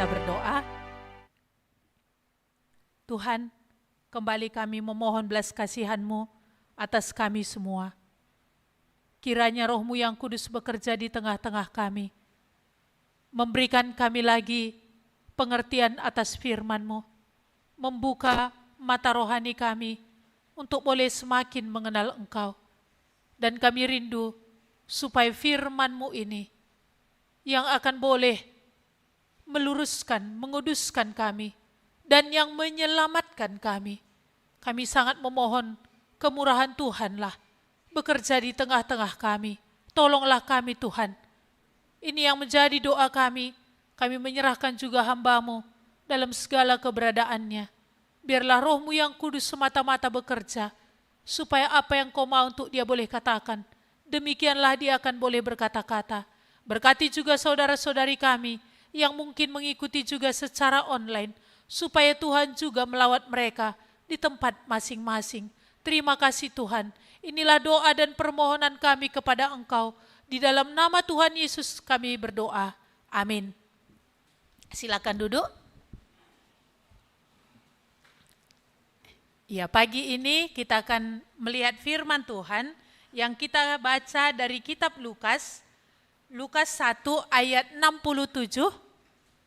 kita berdoa. Tuhan, kembali kami memohon belas kasihan-Mu atas kami semua. Kiranya Roh-Mu yang kudus bekerja di tengah-tengah kami, memberikan kami lagi pengertian atas firman-Mu, membuka mata rohani kami untuk boleh semakin mengenal Engkau. Dan kami rindu supaya firman-Mu ini yang akan boleh meluruskan, menguduskan kami, dan yang menyelamatkan kami. Kami sangat memohon kemurahan Tuhanlah bekerja di tengah-tengah kami. Tolonglah kami Tuhan. Ini yang menjadi doa kami. Kami menyerahkan juga hamba-Mu dalam segala keberadaannya. Biarlah Roh-Mu yang kudus semata-mata bekerja, supaya apa yang Kau mau untuk dia boleh katakan, demikianlah dia akan boleh berkata-kata. Berkati juga saudara-saudari kami yang mungkin mengikuti juga secara online, supaya Tuhan juga melawat mereka di tempat masing-masing. Terima kasih Tuhan. Inilah doa dan permohonan kami kepada Engkau. Di dalam nama Tuhan Yesus kami berdoa. Amin. Silakan duduk. Ya, pagi ini kita akan melihat firman Tuhan yang kita baca dari kitab Lukas. Lukas 1 ayat 67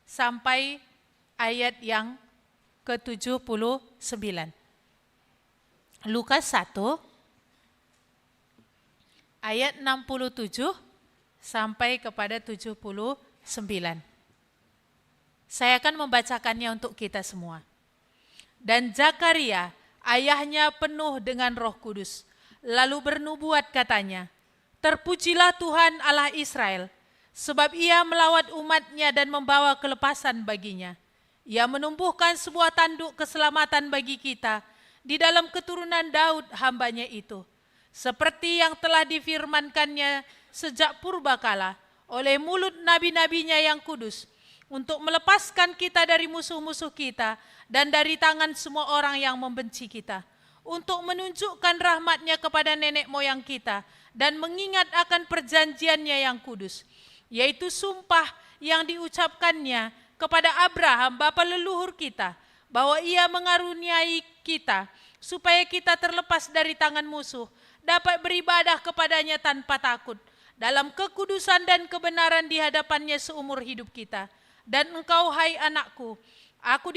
sampai ayat yang ke-79. Lukas 1 ayat 67 sampai kepada 79. Saya akan membacakannya untuk kita semua. Dan Zakaria, ayahnya penuh dengan Roh Kudus, lalu bernubuat katanya, "Terpujilah Tuhan Allah Israel, sebab ia melawat umatnya dan membawa kelepasan baginya. Ia menumbuhkan sebuah tanduk keselamatan bagi kita di dalam keturunan Daud hambanya itu, seperti yang telah difirmankannya sejak purbakala oleh mulut nabi-nabinya yang kudus, untuk melepaskan kita dari musuh-musuh kita dan dari tangan semua orang yang membenci kita, untuk menunjukkan rahmat-Nya kepada nenek moyang kita dan mengingat akan perjanjian-Nya yang kudus, yaitu sumpah yang diucapkannya kepada Abraham bapa leluhur kita, bahwa ia mengaruniai kita supaya kita terlepas dari tangan musuh, dapat beribadah kepadanya tanpa takut, dalam kekudusan dan kebenaran di hadapannya seumur hidup kita. Dan engkau, hai anakku, akan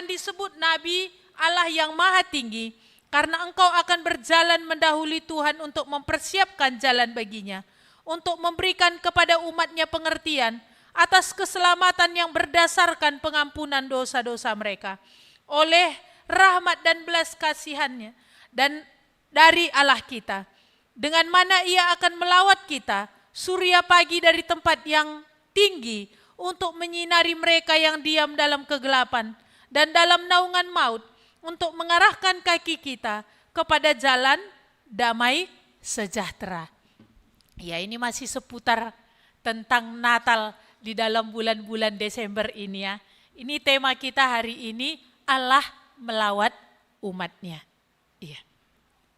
disebut Nabi Allah yang Maha Tinggi, karena engkau akan berjalan mendahului Tuhan untuk mempersiapkan jalan baginya, untuk memberikan kepada umat-Nya pengertian atas keselamatan yang berdasarkan pengampunan dosa-dosa mereka, oleh rahmat dan belas kasihan-Nya dan dari Allah kita, dengan mana Ia akan melawat kita, surya pagi dari tempat yang tinggi, untuk menyinari mereka yang diam dalam kegelapan dan dalam naungan maut, untuk mengarahkan kaki kita kepada jalan damai sejahtera. Ya, ini masih seputar tentang Natal di dalam bulan-bulan Desember ini ya. Ini tema kita hari ini, Allah melawat umat-Nya. Iya.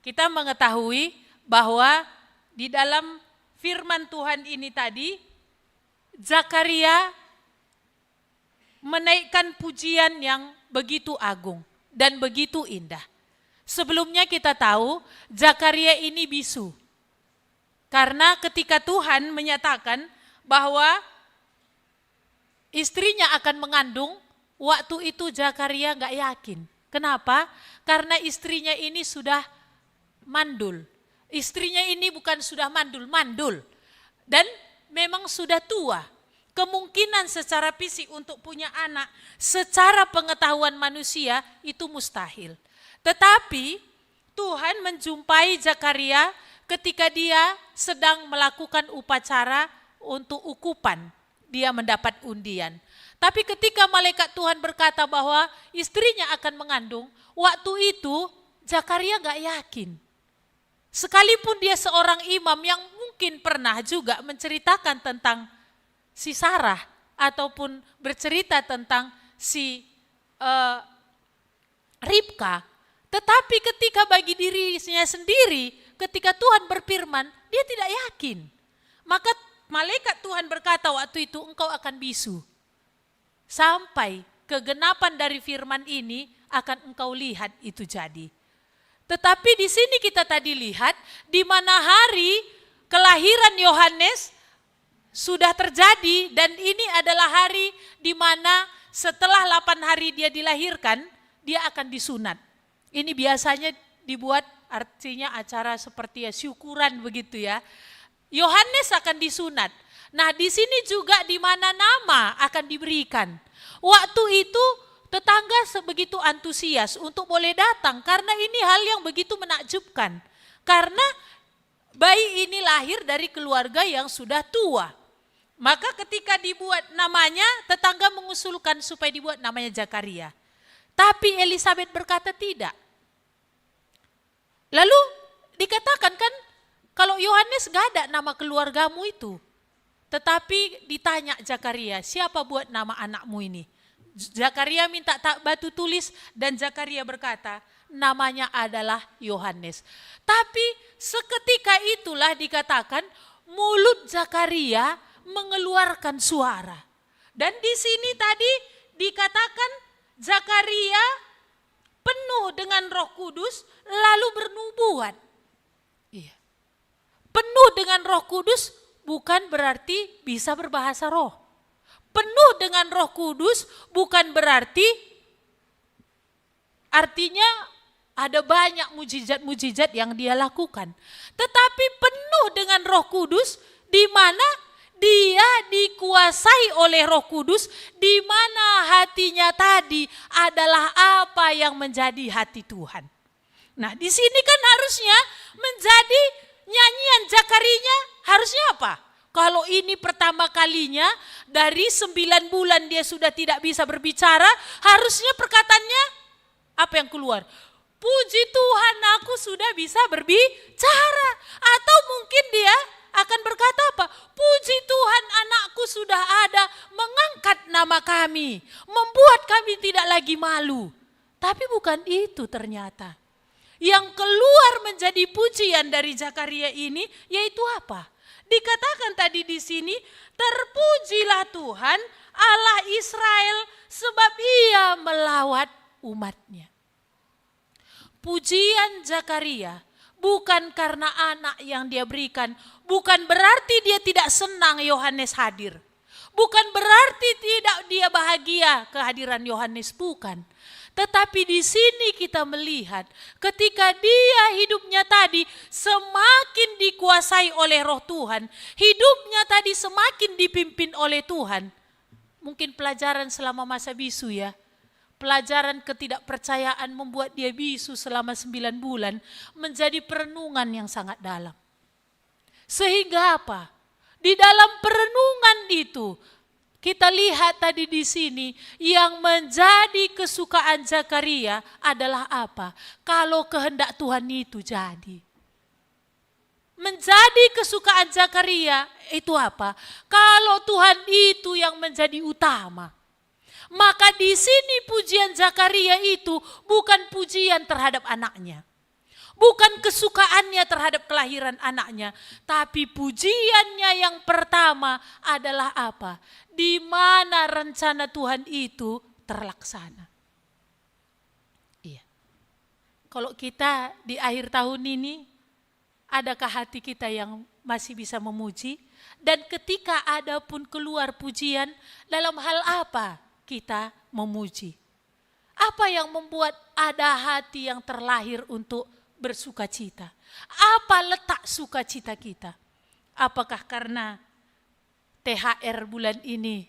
Kita mengetahui bahwa di dalam firman Tuhan ini tadi, Zakaria menaikkan pujian yang begitu agung dan begitu indah. Sebelumnya kita tahu Zakaria ini bisu. Karena ketika Tuhan menyatakan bahwa istrinya akan mengandung, waktu itu Zakaria gak yakin. Kenapa? Karena istrinya ini sudah mandul. Istrinya ini bukan sudah mandul. Dan memang sudah tua. Kemungkinan secara fisik untuk punya anak, secara pengetahuan manusia itu mustahil. Tetapi Tuhan menjumpai Zakaria ketika dia sedang melakukan upacara untuk ukupan. Dia mendapat undian. Tapi ketika malaikat Tuhan berkata bahwa istrinya akan mengandung, waktu itu Zakaria gak yakin. Sekalipun dia seorang imam yang mungkin pernah juga menceritakan tentang si Sarah ataupun bercerita tentang si Ribka, tetapi ketika bagi dirinya sendiri, ketika Tuhan berfirman, dia tidak yakin. Maka malaikat Tuhan berkata waktu itu, engkau akan bisu. sampai kegenapan dari firman ini akan engkau lihat itu jadi. Tetapi di sini kita tadi lihat di mana hari kelahiran Yohanes sudah terjadi, dan ini adalah hari di mana setelah 8 hari dia dilahirkan, dia akan disunat. Ini biasanya dibuat artinya acara seperti syukuran begitu ya. Yohanes akan disunat. Nah, di sini juga di mana nama akan diberikan. Waktu itu tetangga sebegitu antusias untuk boleh datang karena ini hal yang begitu menakjubkan. Karena bayi ini lahir dari keluarga yang sudah tua. Maka ketika dibuat namanya, tetangga mengusulkan supaya dibuat namanya Zakaria. Tapi Elisabet berkata tidak. Lalu dikatakan kan, kalau Yohanes gak ada nama keluargamu itu. Tetapi ditanya Zakaria, siapa buat nama anakmu ini? Zakaria minta batu tulis dan Zakaria berkata, namanya adalah Yohanes. Tapi seketika itulah dikatakan mulut Zakaria mengeluarkan suara. Dan di sini tadi dikatakan Zakaria penuh dengan Roh Kudus lalu bernubuat. Iya. Penuh dengan Roh Kudus bukan berarti bisa berbahasa roh. Penuh dengan Roh Kudus bukan berarti artinya ada banyak mujizat-mujizat yang dia lakukan. Tetapi penuh dengan Roh Kudus di mana dia dikuasai oleh Roh Kudus, di mana hatinya tadi adalah apa yang menjadi hati Tuhan. Nah, di sini kan harusnya menjadi nyanyian Zakarinya harusnya apa? Kalau ini pertama kalinya dari 9 bulan dia sudah tidak bisa berbicara, harusnya perkataannya apa yang keluar? Puji Tuhan, aku sudah bisa berbicara. Atau mungkin dia akan berkata apa? Puji Tuhan, anakku sudah ada, mengangkat nama kami, membuat kami tidak lagi malu. Tapi bukan itu ternyata. Yang keluar menjadi pujian dari Zakaria ini yaitu apa? Dikatakan tadi di sini, terpujilah Tuhan Allah Israel sebab ia melawat umatnya. Pujian Zakaria bukan karena anak yang dia berikan, bukan berarti dia tidak senang Yohanes hadir. Bukan berarti tidak dia bahagia kehadiran Yohanes, bukan. Tetapi di sini kita melihat ketika dia hidupnya tadi semakin dikuasai oleh Roh Tuhan, hidupnya tadi semakin dipimpin oleh Tuhan. Mungkin pelajaran selama masa bisu ya. Pelajaran ketidakpercayaan membuat dia bisu selama 9 bulan menjadi perenungan yang sangat dalam. Sehingga apa? Di dalam perenungan itu kita lihat tadi di sini yang menjadi kesukaan Zakaria adalah apa? Kalau kehendak Tuhan itu jadi. Menjadi kesukaan Zakaria itu apa? Kalau Tuhan itu yang menjadi utama. Maka di sini pujian Zakaria itu bukan pujian terhadap anaknya. Bukan kesukaannya terhadap kelahiran anaknya, tapi pujiannya yang pertama adalah apa? Di mana rencana Tuhan itu terlaksana. Iya. Kalau kita di akhir tahun ini, adakah hati kita yang masih bisa memuji? Dan ketika ada pun keluar pujian, dalam hal apa kita memuji? Apa yang membuat ada hati yang terlahir untuk bersukacita? Apa letak sukacita kita? Apakah karena THR bulan ini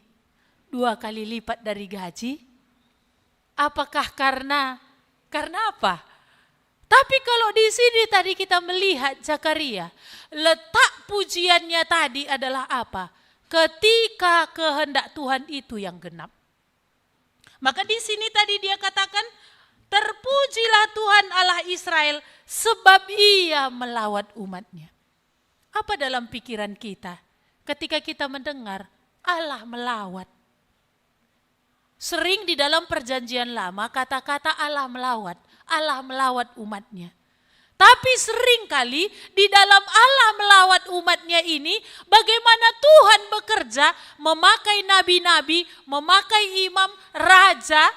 2 kali lipat dari gaji? Apakah karena apa? Tapi kalau di sini tadi kita melihat Zakaria, letak pujiannya tadi adalah apa? Ketika kehendak Tuhan itu yang genap. Maka di sini tadi dia katakan, terpujilah Tuhan Allah Israel sebab ia melawat umatnya. Apa dalam pikiran kita ketika kita mendengar Allah melawat? Sering di dalam perjanjian lama kata-kata Allah melawat umatnya. Tapi seringkali di dalam Allah melawat umatnya ini, bagaimana Tuhan bekerja memakai nabi-nabi, memakai imam, raja,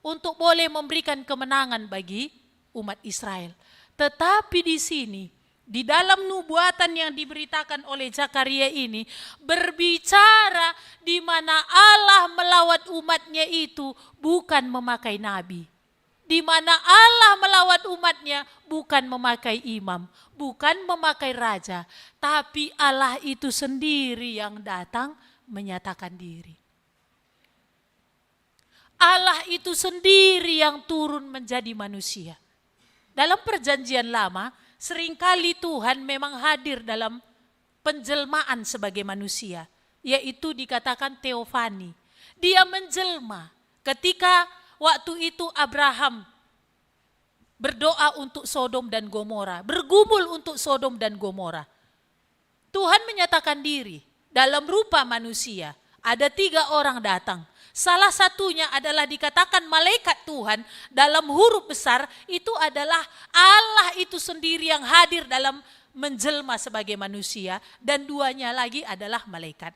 untuk boleh memberikan kemenangan bagi umat Israel. Tetapi di sini, di dalam nubuatan yang diberitakan oleh Zakaria ini, berbicara di mana Allah melawat umatnya itu bukan memakai nabi. Di mana Allah melawat umatnya bukan memakai imam, bukan memakai raja, tapi Allah itu sendiri yang datang menyatakan diri. Allah itu sendiri yang turun menjadi manusia. Dalam perjanjian lama, seringkali Tuhan memang hadir dalam penjelmaan sebagai manusia, yaitu dikatakan teofani. Dia menjelma ketika waktu itu Abraham berdoa untuk Sodom dan Gomora, bergumul untuk Sodom dan Gomora. Tuhan menyatakan diri dalam rupa manusia. Ada 3 orang datang. Salah satunya adalah dikatakan malaikat Tuhan dalam huruf besar, itu adalah Allah itu sendiri yang hadir dalam menjelma sebagai manusia, dan 2-nya lagi adalah malaikat.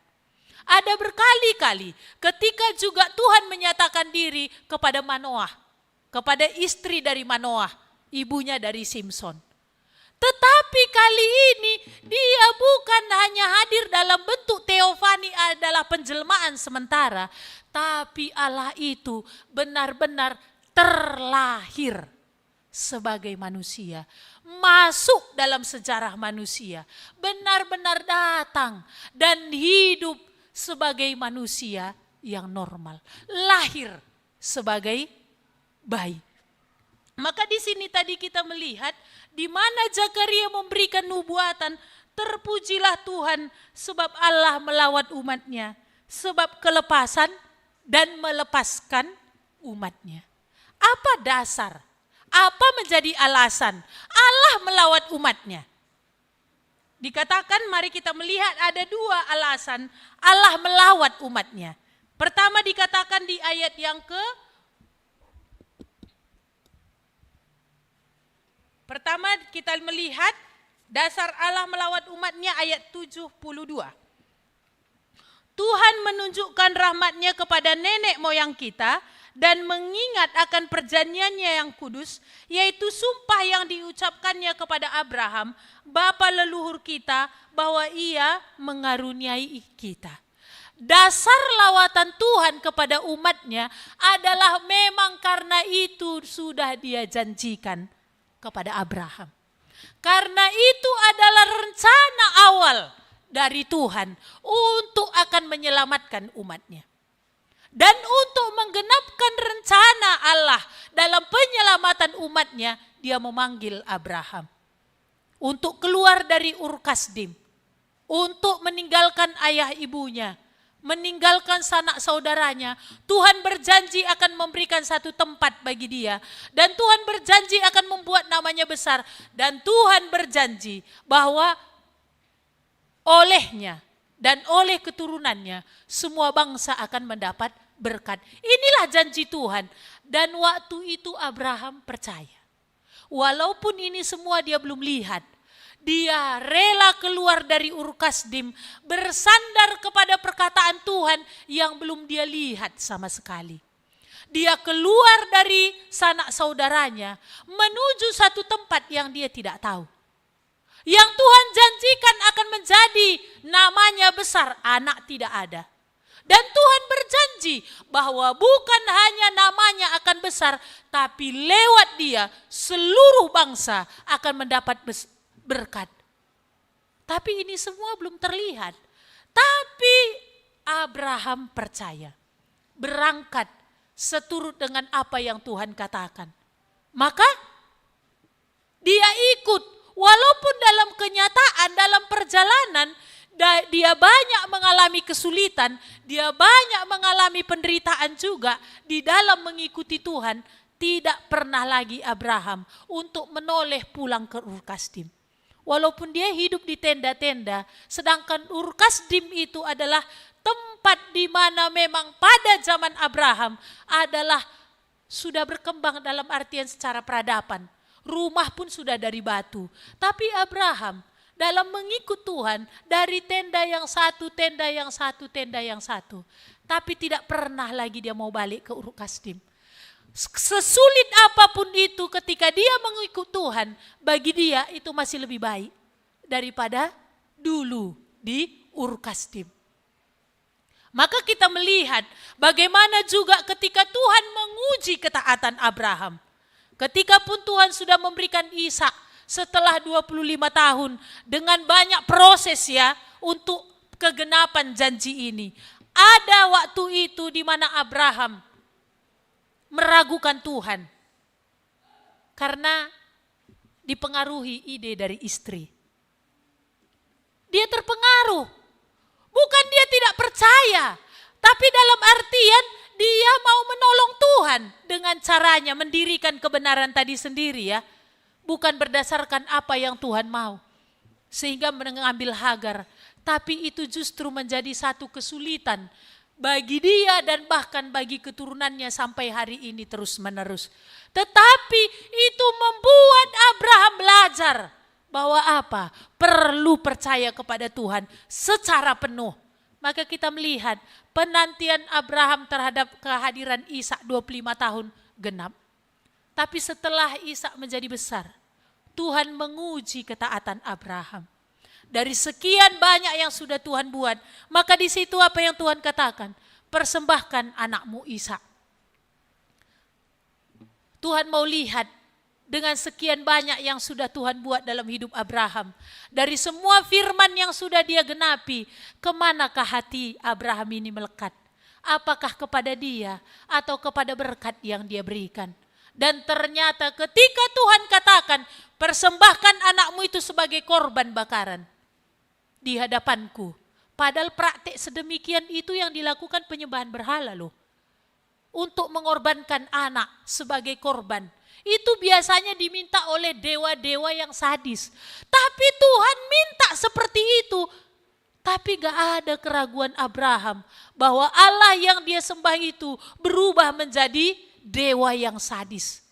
Ada berkali-kali ketika juga Tuhan menyatakan diri kepada Manoah, kepada istri dari Manoah, ibunya dari Simson. Tetapi kali ini dia bukan hanya hadir dalam bentuk teofani, adalah penjelmaan sementara, tapi Allah itu benar-benar terlahir sebagai manusia, masuk dalam sejarah manusia, benar-benar datang dan hidup sebagai manusia yang normal, lahir sebagai bayi. Maka di sini tadi kita melihat di mana Zakaria memberikan nubuatan, terpujilah Tuhan sebab Allah melawat umatnya, sebab kelepasan dan melepaskan umatnya. Apa dasar? Apa menjadi alasan Allah melawat umatnya? Dikatakan, mari kita melihat ada 2 alasan Allah melawat umatnya. Pertama dikatakan di ayat yang pertama kita melihat dasar Allah melawat umatnya ayat 72. Tuhan menunjukkan rahmat-Nya kepada nenek moyang kita dan mengingat akan perjanjiannya yang kudus, yaitu sumpah yang diucapkannya kepada Abraham, bapa leluhur kita, bahwa ia mengaruniai kita. Dasar lawatan Tuhan kepada umatnya adalah memang karena itu sudah Dia janjikan kepada Abraham. Karena itu adalah rencana awal dari Tuhan untuk akan menyelamatkan umatnya. Dan untuk menggenapkan rencana Allah dalam penyelamatan umatnya, Dia memanggil Abraham untuk keluar dari Ur Kasdim, untuk meninggalkan ayah ibunya, meninggalkan sanak saudaranya. Tuhan berjanji akan memberikan satu tempat bagi dia, dan Tuhan berjanji akan membuat namanya besar, dan Tuhan berjanji bahwa olehnya dan oleh keturunannya semua bangsa akan mendapat berkat. Inilah janji Tuhan. Dan waktu itu Abraham percaya. Walaupun ini semua dia belum lihat, dia rela keluar dari Ur Kasdim, bersandar kepada perkataan Tuhan yang belum dia lihat sama sekali. Dia keluar dari sanak saudaranya menuju satu tempat yang dia tidak tahu. Yang Tuhan janjikan akan menjadi namanya besar, anak tidak ada. Dan Tuhan berjanji bahwa bukan hanya namanya akan besar, tapi lewat dia seluruh bangsa akan mendapat berkat. Tapi ini semua belum terlihat. Tapi Abraham percaya, berangkat seturut dengan apa yang Tuhan katakan. Maka dia ikut, walaupun dalam kenyataan, dalam perjalanan, dia banyak mengalami kesulitan, dia banyak mengalami penderitaan juga di dalam mengikuti Tuhan. Tidak pernah lagi Abraham untuk menoleh pulang ke Ur Kasdim. Walaupun dia hidup di tenda-tenda, sedangkan Ur Kasdim itu adalah tempat di mana memang pada zaman Abraham adalah sudah berkembang dalam artian secara peradaban. rumah pun sudah dari batu. Tapi Abraham dalam mengikut Tuhan dari tenda yang satu, tenda yang satu, tenda yang satu. Tapi tidak pernah lagi dia mau balik ke Ur Kasdim. Sesulit apapun itu ketika dia mengikut Tuhan, bagi dia itu masih lebih baik daripada dulu di Ur Kasdim. Maka kita melihat bagaimana juga ketika Tuhan menguji ketaatan Abraham. Ketika pun Tuhan sudah memberikan Ishak setelah 25 tahun dengan banyak proses ya untuk kegenapan janji ini. Ada waktu itu di mana Abraham meragukan Tuhan karena dipengaruhi ide dari istri. Dia terpengaruh. Bukan dia tidak percaya, tapi dalam artian dia mau menolong Tuhan dengan caranya mendirikan kebenaran tadi sendiri ya. Bukan berdasarkan apa yang Tuhan mau. Sehingga mengambil Hagar. Tapi itu justru menjadi satu kesulitan bagi dia dan bahkan bagi keturunannya sampai hari ini terus menerus. Tetapi itu membuat Abraham belajar bahwa apa? Perlu percaya kepada Tuhan secara penuh. Maka kita melihat penantian Abraham terhadap kehadiran Ishak 25 tahun genap. Tapi setelah Ishak menjadi besar, Tuhan menguji ketaatan Abraham. Dari sekian banyak yang sudah Tuhan buat, maka di situ apa yang Tuhan katakan? Persembahkan anakmu Ishak. Tuhan mau lihat dengan sekian banyak yang sudah Tuhan buat dalam hidup Abraham. Dari semua firman yang sudah dia genapi, kemanakah hati Abraham ini melekat? Apakah kepada dia atau kepada berkat yang dia berikan? Dan ternyata ketika Tuhan katakan, persembahkan anakmu itu sebagai korban bakaran di hadapanku. Padahal praktik sedemikian itu yang dilakukan penyembahan berhala loh. Untuk mengorbankan anak sebagai korban. Itu biasanya diminta oleh dewa-dewa yang sadis. Tapi Tuhan minta seperti itu. Tapi gak ada keraguan Abraham bahwa Allah yang dia sembah itu berubah menjadi dewa yang sadis.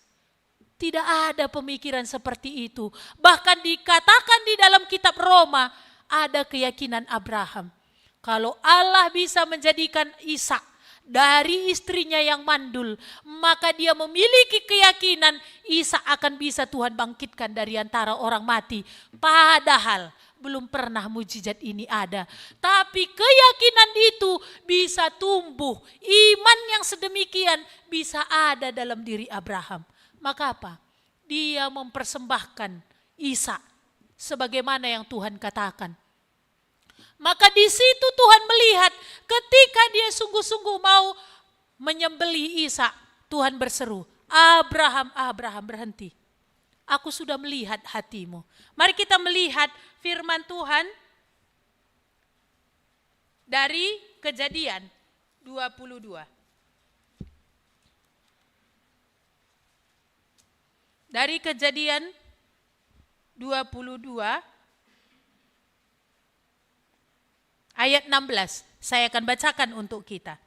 Tidak ada pemikiran seperti itu. Bahkan dikatakan di dalam kitab Roma, ada keyakinan Abraham. Kalau Allah bisa menjadikan Ishak dari istrinya yang mandul, maka dia memiliki keyakinan Ishak akan bisa Tuhan bangkitkan dari antara orang mati. Padahal belum pernah mujizat ini ada. Tapi keyakinan itu bisa tumbuh. Iman yang sedemikian bisa ada dalam diri Abraham. Maka apa? Dia mempersembahkan Ishak sebagaimana yang Tuhan katakan. Maka di situ Tuhan melihat ketika dia sungguh-sungguh mau menyembelih Ishak, Tuhan berseru, Abraham, Abraham, berhenti. Aku sudah melihat hatimu. Mari kita melihat firman Tuhan dari Kejadian 22. Dari Kejadian 22 ayat 16. Saya akan bacakan untuk kita.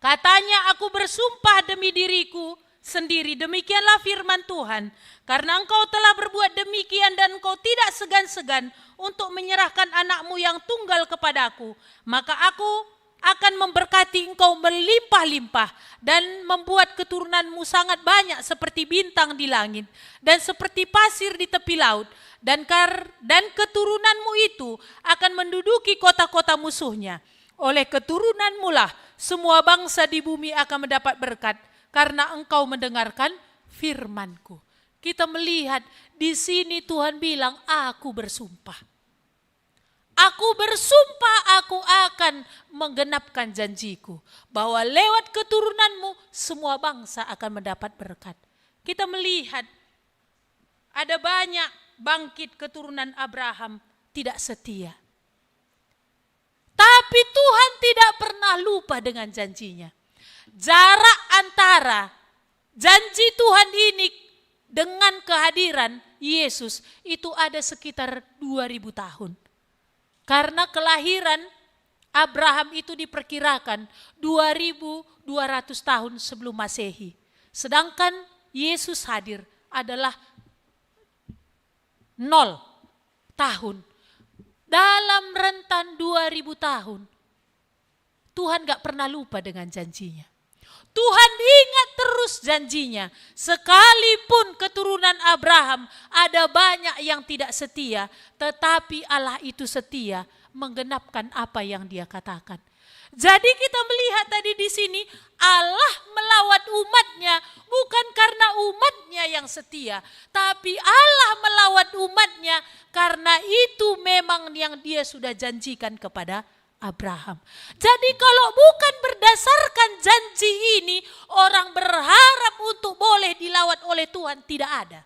Katanya, aku bersumpah demi diriku sendiri, demikianlah firman Tuhan, karena engkau telah berbuat demikian dan engkau tidak segan-segan untuk menyerahkan anakmu yang tunggal kepadaku, maka aku akan memberkati engkau berlimpah-limpah dan membuat keturunanmu sangat banyak seperti bintang di langit dan seperti pasir di tepi laut, dan keturunanmu itu akan menduduki kota-kota musuhnya. Oleh keturunanmu lah semua bangsa di bumi akan mendapat berkat, karena engkau mendengarkan firman-Ku. Kita melihat di sini Tuhan bilang, aku bersumpah. Aku bersumpah aku akan menggenapkan janjiku. Bahwa lewat keturunanmu semua bangsa akan mendapat berkat. Kita melihat ada banyak bangkit keturunan Abraham tidak setia. Tapi Tuhan tidak pernah lupa dengan janjinya. Jarak antara janji Tuhan ini dengan kehadiran Yesus itu ada sekitar 2000 tahun. Karena kelahiran Abraham itu diperkirakan 2200 tahun sebelum Masehi. Sedangkan Yesus hadir adalah 0 tahun. Dalam rentan 2000 tahun, Tuhan gak pernah lupa dengan janjinya. Tuhan ingat terus janjinya. Sekalipun keturunan Abraham ada banyak yang tidak setia, tetapi Allah itu setia menggenapkan apa yang Dia katakan. Jadi kita melihat tadi di sini Allah melawat umatnya bukan karena umatnya yang setia, tapi Allah melawat umatnya karena itu memang yang Dia sudah janjikan kepada Abraham. Jadi kalau bukan berdasarkan janji ini, orang berharap untuk boleh dilawat oleh Tuhan, tidak ada.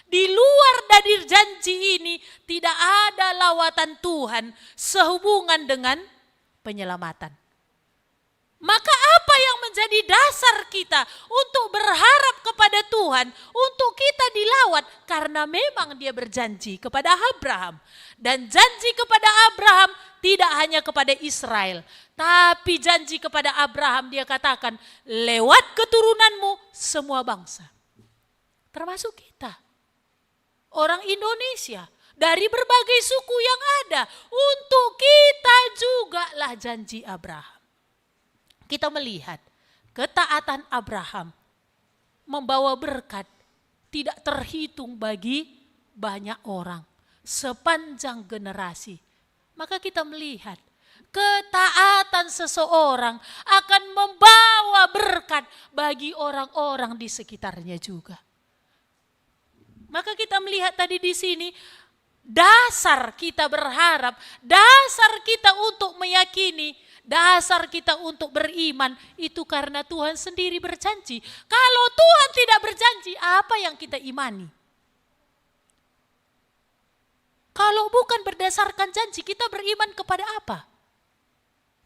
Di luar dari janji ini tidak ada lawatan Tuhan sehubungan dengan penyelamatan. Maka apa yang menjadi dasar kita untuk berharap kepada Tuhan, untuk kita dilawat? Karena memang Dia berjanji kepada Abraham. Dan janji kepada Abraham tidak hanya kepada Israel, tapi janji kepada Abraham Dia katakan, lewat keturunanmu semua bangsa. Termasuk kita, orang Indonesia, dari berbagai suku yang ada, untuk kita juga lah janji Abraham. Kita melihat ketaatan Abraham membawa berkat tidak terhitung bagi banyak orang sepanjang generasi. Maka kita melihat ketaatan seseorang akan membawa berkat bagi orang-orang di sekitarnya juga. Maka kita melihat tadi di sini dasar kita berharap, dasar kita untuk meyakini, dasar kita untuk beriman itu karena Tuhan sendiri berjanji. Kalau Tuhan tidak berjanji, apa yang kita imani? Kalau bukan berdasarkan janji, kita beriman kepada apa?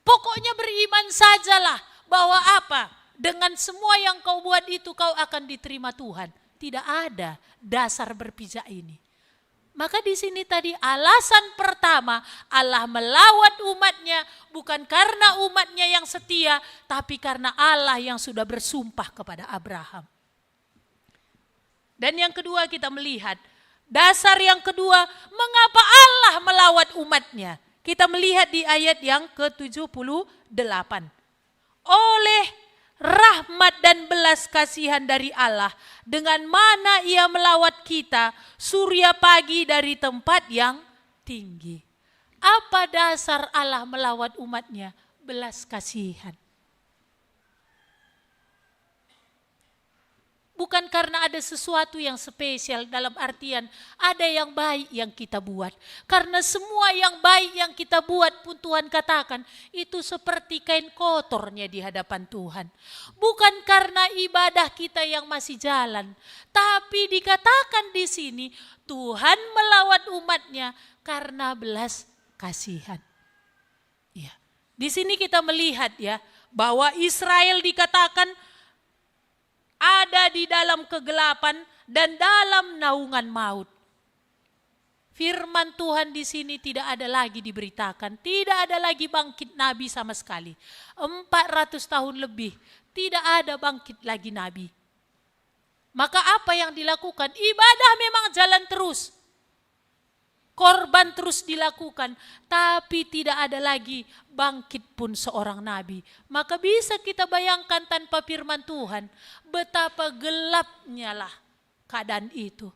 Pokoknya beriman sajalah bahwa apa? Dengan semua yang kau buat itu kau akan diterima Tuhan. Tidak ada dasar berpijak ini. Maka di sini tadi alasan pertama Allah melawat umatnya bukan karena umatnya yang setia, tapi karena Allah yang sudah bersumpah kepada Abraham. Dan yang kedua kita melihat, dasar yang kedua mengapa Allah melawat umatnya. Kita melihat di ayat yang ke-78. Oleh rahmat dan belas kasihan dari Allah, dengan mana Ia melawat kita surya pagi dari tempat yang tinggi. Apa dasar Allah melawat umatnya? Belas kasihan. Bukan karena ada sesuatu yang spesial, dalam artian ada yang baik yang kita buat. Karena semua yang baik yang kita buat pun Tuhan katakan itu seperti kain kotornya di hadapan Tuhan. Bukan karena ibadah kita yang masih jalan, tapi dikatakan di sini Tuhan melawat umatnya karena belas kasihan. Ya. Di sini kita melihat ya bahwa Israel dikatakan ada di dalam kegelapan dan dalam naungan maut. Firman Tuhan di sini tidak ada lagi diberitakan, tidak ada lagi bangkit nabi sama sekali. 400 tahun lebih tidak ada bangkit lagi nabi. Maka apa yang dilakukan? Ibadah memang jalan terus. Korban terus dilakukan, tapi tidak ada lagi bangkit pun seorang nabi. Maka bisa kita bayangkan tanpa firman Tuhan, betapa gelapnya lah keadaan itu.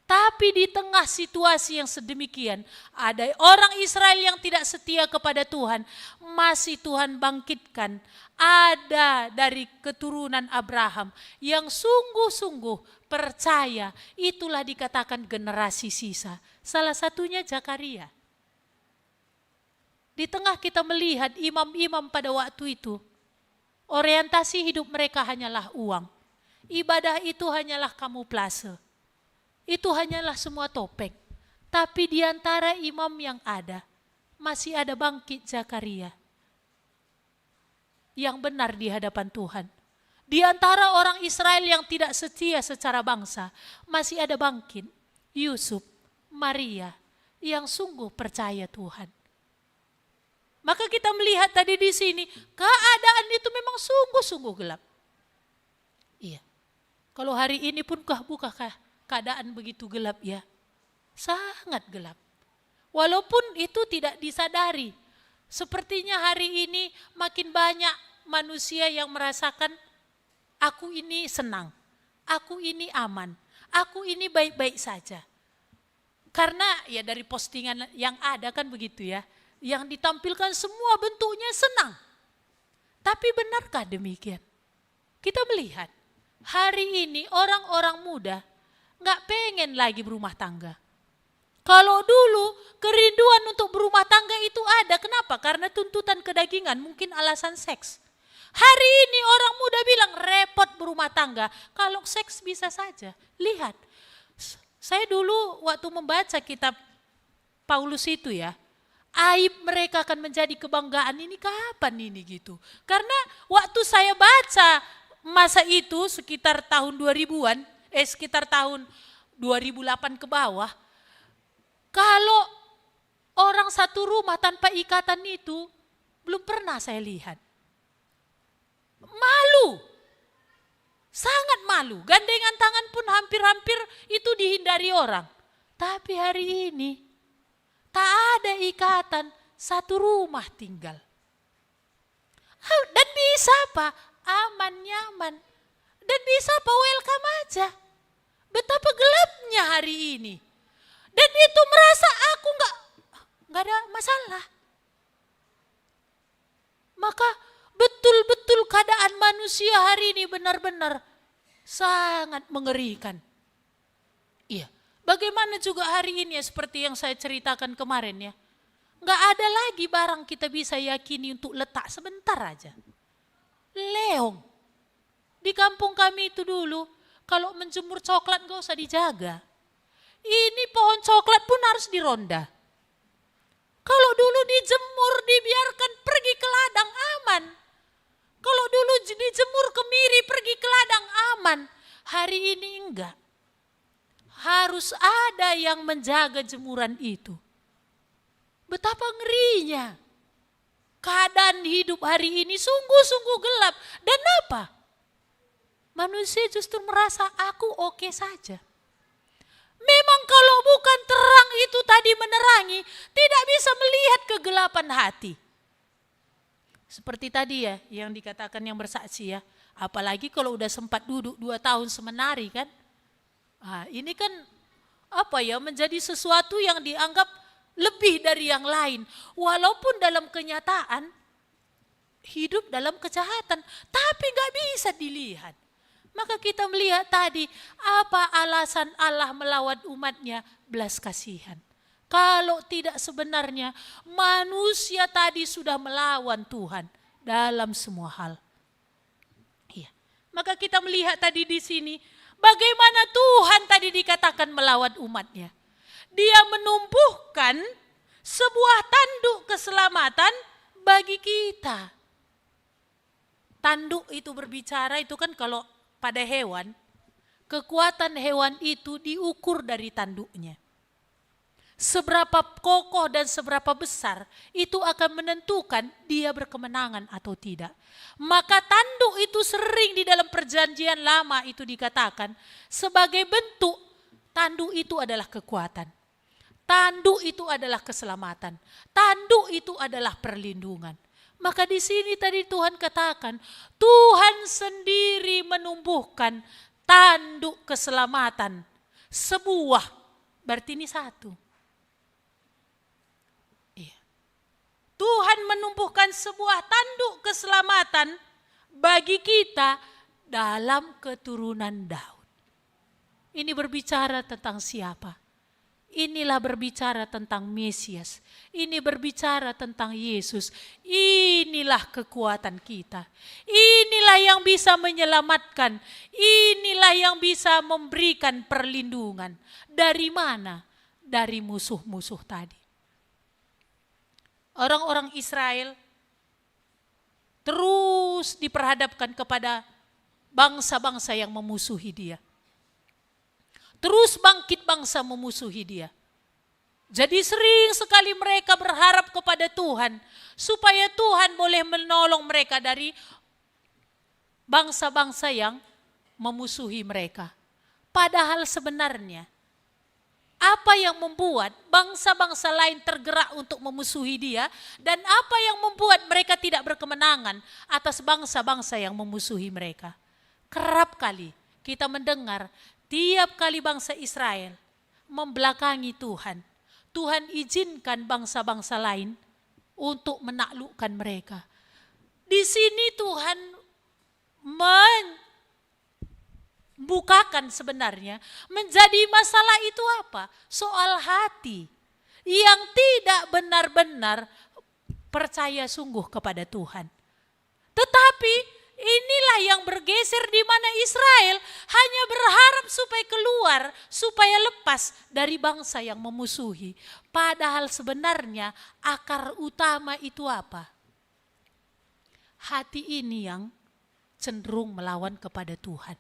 Tapi di tengah situasi yang sedemikian, ada orang Israel yang tidak setia kepada Tuhan, masih Tuhan bangkitkan. Ada dari keturunan Abraham yang sungguh-sungguh percaya, itulah dikatakan generasi sisa. Salah satunya Zakaria. Di tengah kita melihat imam-imam pada waktu itu, orientasi hidup mereka hanyalah uang. Ibadah itu hanyalah kamuflase. Itu hanyalah semua topeng. Tapi di antara imam yang ada, masih ada bangkit Zakaria yang benar di hadapan Tuhan. Di antara orang Israel yang tidak setia secara bangsa, masih ada bangkit Yusuf, Maria yang sungguh percaya Tuhan. Maka kita melihat tadi di sini, keadaan itu memang sungguh-sungguh gelap. Iya. Kalau hari ini pun bukankah keadaan begitu gelap ya? Sangat gelap. Walaupun itu tidak disadari. Sepertinya hari ini makin banyak manusia yang merasakan aku ini senang, aku ini aman, aku ini baik-baik saja. Karena ya dari postingan yang ada kan begitu ya, yang ditampilkan semua bentuknya senang. Tapi benarkah demikian? Kita melihat hari ini orang-orang muda gak pengen lagi berumah tangga. Kalau dulu kerinduan untuk berumah tangga itu ada, kenapa? Karena tuntutan kedagingan, mungkin alasan seks. Hari ini orang muda bilang repot berumah tangga, kalau seks bisa saja. Lihat, saya dulu waktu membaca kitab Paulus itu ya, aib mereka akan menjadi kebanggaan, ini kapan ini gitu. Karena waktu saya baca masa itu sekitar tahun 2000-an, sekitar tahun 2008 ke bawah, kalau orang satu rumah tanpa ikatan itu belum pernah saya lihat. Malu, sangat malu. Gandengan tangan pun hampir-hampir itu dihindari orang. Tapi hari ini tak ada ikatan, satu rumah tinggal. Dan bisa apa? Aman, nyaman. Dan bisa apa? Welcome aja. Betapa gelapnya hari ini. Dan itu merasa aku nggak ada masalah. Maka betul-betul keadaan manusia hari ini benar-benar sangat mengerikan. Iya, bagaimana juga hari ini ya seperti yang saya ceritakan kemarin ya. Nggak ada lagi barang kita bisa yakini untuk letak sebentar aja. Leong. Di kampung kami itu dulu, kalau menjemur coklat nggak usah dijaga. Ini pohon coklat pun harus dironda. Kalau dulu dijemur, dibiarkan pergi ke ladang aman. Kalau dulu dijemur kemiri pergi ke ladang aman. Hari ini enggak. Harus ada yang menjaga jemuran itu. Betapa ngerinya. Keadaan hidup hari ini sungguh-sungguh gelap. Dan apa? Manusia justru merasa aku oke saja. Memang kalau bukan terang itu tadi menerangi, tidak bisa melihat kegelapan hati. Seperti tadi ya, yang dikatakan yang bersaksi ya. Apalagi kalau udah sempat duduk 2 tahun semenari kan. Nah, ini kan apa ya, menjadi sesuatu yang dianggap lebih dari yang lain. Walaupun dalam kenyataan, hidup dalam kejahatan. Tapi gak bisa dilihat. Maka kita melihat tadi, apa alasan Allah melawat umatnya? Belas kasihan. Kalau tidak sebenarnya manusia tadi sudah melawan Tuhan dalam semua hal. Iya. Maka kita melihat tadi di sini, bagaimana Tuhan tadi dikatakan melawat umatnya. Dia menumbuhkan sebuah tanduk keselamatan bagi kita. Tanduk itu berbicara itu kan kalau pada hewan, kekuatan hewan itu diukur dari tanduknya. Seberapa kokoh dan seberapa besar itu akan menentukan dia berkemenangan atau tidak. Maka tanduk itu sering di dalam perjanjian lama itu dikatakan sebagai bentuk tanduk itu adalah kekuatan. Tanduk itu adalah keselamatan. Tanduk itu adalah perlindungan. Maka di sini tadi Tuhan katakan, Tuhan sendiri menumbuhkan tanduk keselamatan. Sebuah, berarti ini satu. Iya. Tuhan menumbuhkan sebuah tanduk keselamatan bagi kita dalam keturunan Daud. Ini berbicara tentang siapa? Inilah berbicara tentang Mesias. Ini berbicara tentang Yesus. Inilah kekuatan kita. Inilah yang bisa menyelamatkan. Inilah yang bisa memberikan perlindungan. Dari mana? Dari musuh-musuh tadi. Orang-orang Israel terus diperhadapkan kepada bangsa-bangsa yang memusuhi dia. Terus bangkit bangsa memusuhi dia. Jadi sering sekali mereka berharap kepada Tuhan supaya Tuhan boleh menolong mereka dari bangsa-bangsa yang memusuhi mereka. Padahal sebenarnya apa yang membuat bangsa-bangsa lain tergerak untuk memusuhi dia dan apa yang membuat mereka tidak berkemenangan atas bangsa-bangsa yang memusuhi mereka. Kerap kali kita mendengar tiap kali bangsa Israel membelakangi Tuhan, Tuhan izinkan bangsa-bangsa lain untuk menaklukkan mereka. Di sini Tuhan bukakan sebenarnya menjadi masalah itu apa? Soal hati yang tidak benar-benar percaya sungguh kepada Tuhan. Tetapi inilah yang bergeser di mana Israel hanya berharap supaya keluar, supaya lepas dari bangsa yang memusuhi. Padahal sebenarnya akar utama itu apa? Hati ini yang cenderung melawan kepada Tuhan.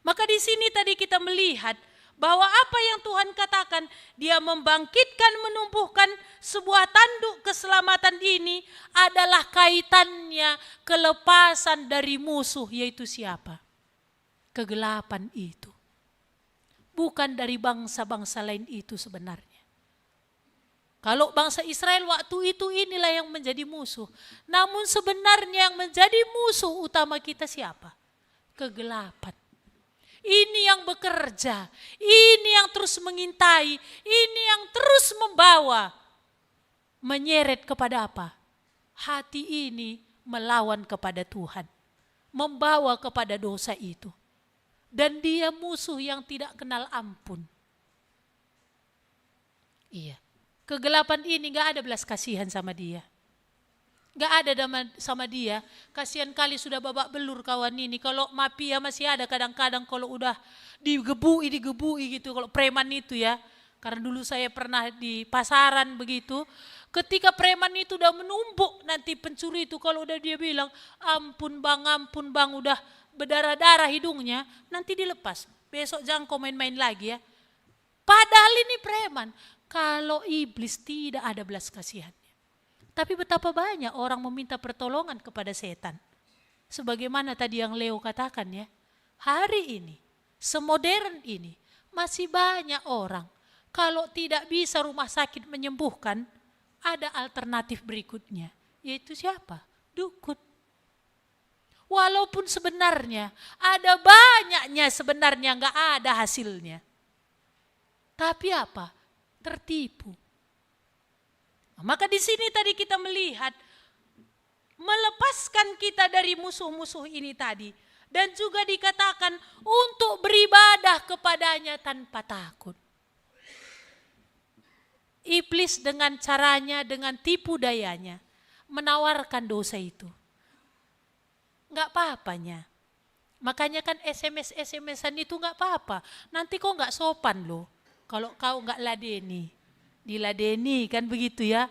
Maka di sini tadi kita melihat bahwa apa yang Tuhan katakan, dia membangkitkan, menumbuhkan sebuah tanduk keselamatan ini adalah kaitannya kelepasan dari musuh, yaitu siapa? Kegelapan itu. Bukan dari bangsa-bangsa lain itu sebenarnya. Kalau bangsa Israel waktu itu inilah yang menjadi musuh. Namun sebenarnya yang menjadi musuh utama kita siapa? Kegelapan. Ini yang bekerja, ini yang terus mengintai, ini yang terus membawa, menyeret kepada apa? Hati ini melawan kepada Tuhan, membawa kepada dosa itu. Dan dia musuh yang tidak kenal ampun. Iya, kegelapan ini gak ada belas kasihan sama dia. Gak ada sama dia, kasihan kali sudah babak belur kawan ini. Kalau mafia masih ada kadang-kadang kalau udah digebui gitu, kalau preman itu ya. Karena dulu saya pernah di pasaran begitu, ketika preman itu udah menumpuk nanti pencuri itu kalau udah dia bilang, ampun bang, udah berdarah-darah hidungnya, nanti dilepas. Besok jangan kau main-main lagi ya. Padahal ini preman, kalau iblis tidak ada belas kasihan. Tapi betapa banyak orang meminta pertolongan kepada setan. Sebagaimana tadi yang Leo katakan ya. Hari ini, semodern ini, masih banyak orang. Kalau tidak bisa rumah sakit menyembuhkan, ada alternatif berikutnya. Yaitu siapa? Dukun. Walaupun sebenarnya, ada banyaknya sebenarnya gak ada hasilnya. Tapi apa? Tertipu. Maka di sini tadi kita melihat melepaskan kita dari musuh-musuh ini tadi dan juga dikatakan untuk beribadah kepadanya tanpa takut. Iblis dengan caranya, dengan tipu dayanya menawarkan dosa itu. Enggak apa-apanya. Makanya kan SMS-an itu enggak apa-apa. Nanti kok enggak sopan loh kalau kau enggak ladeni. Diladeni kan begitu ya.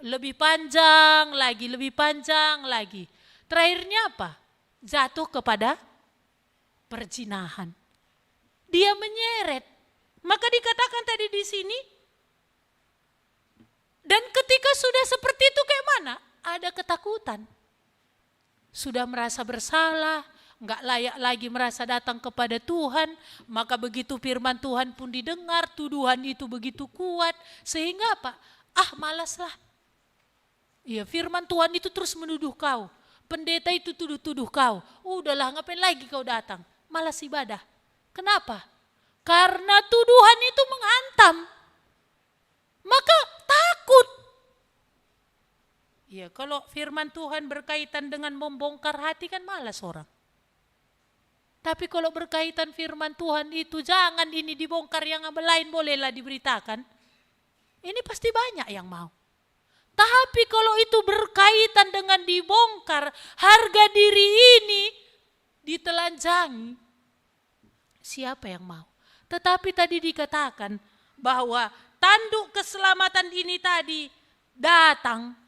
Lebih panjang lagi. Terakhirnya apa? Jatuh kepada perzinahan. Dia menyeret. Maka dikatakan tadi di sini. Dan ketika sudah seperti itu kayak mana? Ada ketakutan. Sudah merasa bersalah. Enggak layak lagi merasa datang kepada Tuhan, maka begitu firman Tuhan pun didengar, tuduhan itu begitu kuat, sehingga apa? Malaslah. Iya, firman Tuhan itu terus menuduh kau, pendeta itu tuduh kau, udahlah ngapain lagi kau datang, malas ibadah. Kenapa? Karena tuduhan itu menghantam, maka takut. Iya, kalau firman Tuhan berkaitan dengan membongkar hati kan malas orang. Tapi kalau berkaitan firman Tuhan itu jangan ini dibongkar, yang lain bolehlah diberitakan. Ini pasti banyak yang mau. Tapi kalau itu berkaitan dengan dibongkar, harga diri ini ditelanjangi, siapa yang mau? Tetapi tadi dikatakan bahwa tanduk keselamatan ini tadi datang.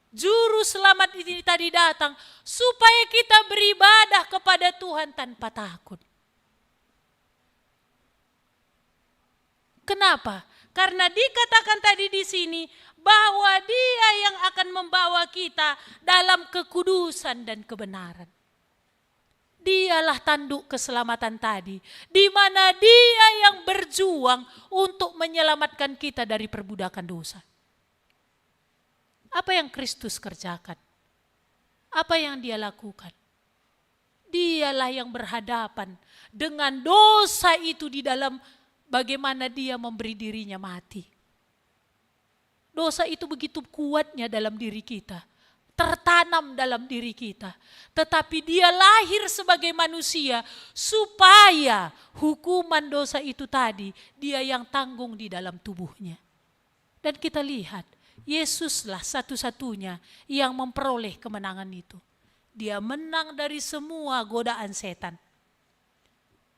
Juru selamat ini tadi datang supaya kita beribadah kepada Tuhan tanpa takut. Kenapa? Karena dikatakan tadi di sini bahwa Dia yang akan membawa kita dalam kekudusan dan kebenaran. Dialah tanduk keselamatan tadi, di mana Dia yang berjuang untuk menyelamatkan kita dari perbudakan dosa. Apa yang Kristus kerjakan? Apa yang Dia lakukan? Dialah yang berhadapan dengan dosa itu di dalam bagaimana Dia memberi dirinya mati. Dosa itu begitu kuatnya dalam diri kita, tertanam dalam diri kita. Tetapi Dia lahir sebagai manusia supaya hukuman dosa itu tadi Dia yang tanggung di dalam tubuhnya. Dan kita lihat, Yesuslah satu-satunya yang memperoleh kemenangan itu. Dia menang dari semua godaan setan.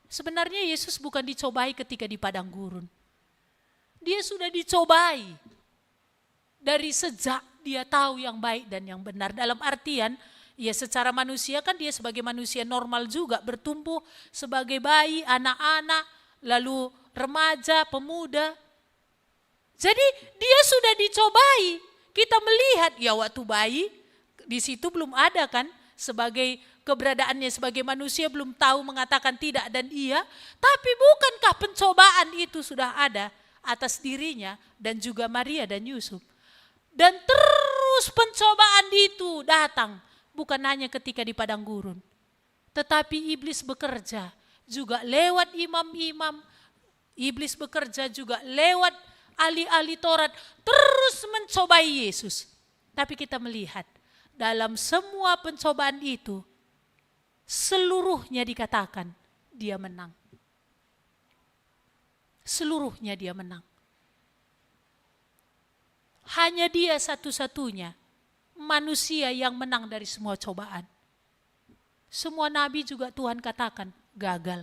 Sebenarnya Yesus bukan dicobai ketika di padang gurun. Dia sudah dicobai dari sejak Dia tahu yang baik dan yang benar. Dalam artian, ya secara manusia kan Dia sebagai manusia normal juga bertumbuh sebagai bayi, anak-anak, lalu remaja, pemuda. Jadi Dia sudah dicobai. Kita melihat ya waktu bayi, di situ belum ada kan sebagai keberadaannya sebagai manusia, belum tahu mengatakan tidak dan iya. Tapi bukankah pencobaan itu sudah ada atas dirinya dan juga Maria dan Yusuf? Dan terus pencobaan itu datang, bukan hanya ketika di padang gurun. Tetapi iblis bekerja juga lewat imam-imam, iblis bekerja juga lewat ahli-ahli Taurat, terus mencobai Yesus. Tapi kita melihat, dalam semua pencobaan itu, seluruhnya dikatakan Dia menang. Seluruhnya Dia menang. Hanya Dia satu-satunya manusia yang menang dari semua cobaan. Semua nabi juga Tuhan katakan gagal.